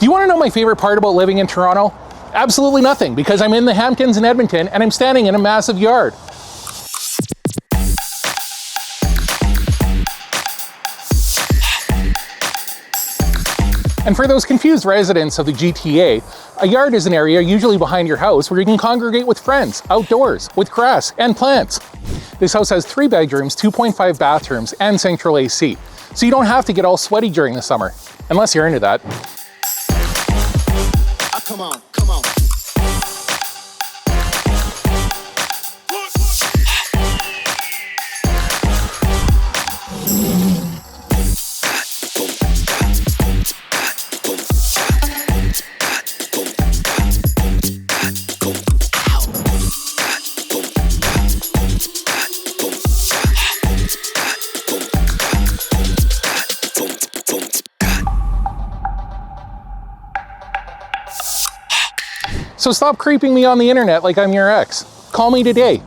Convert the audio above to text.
Do you want to know my favorite part about living in Toronto? Absolutely nothing, because I'm in the Hamptons in Edmonton and I'm standing in a massive yard. And for those confused residents of the GTA, a yard is an area usually behind your house where you can congregate with friends, outdoors, with grass and plants. This house has 3 bedrooms, 2.5 bathrooms, and central AC, so you don't have to get all sweaty during the summer, unless you're into that. Come on, come on. So stop creeping me on the internet like I'm your ex. Call me today.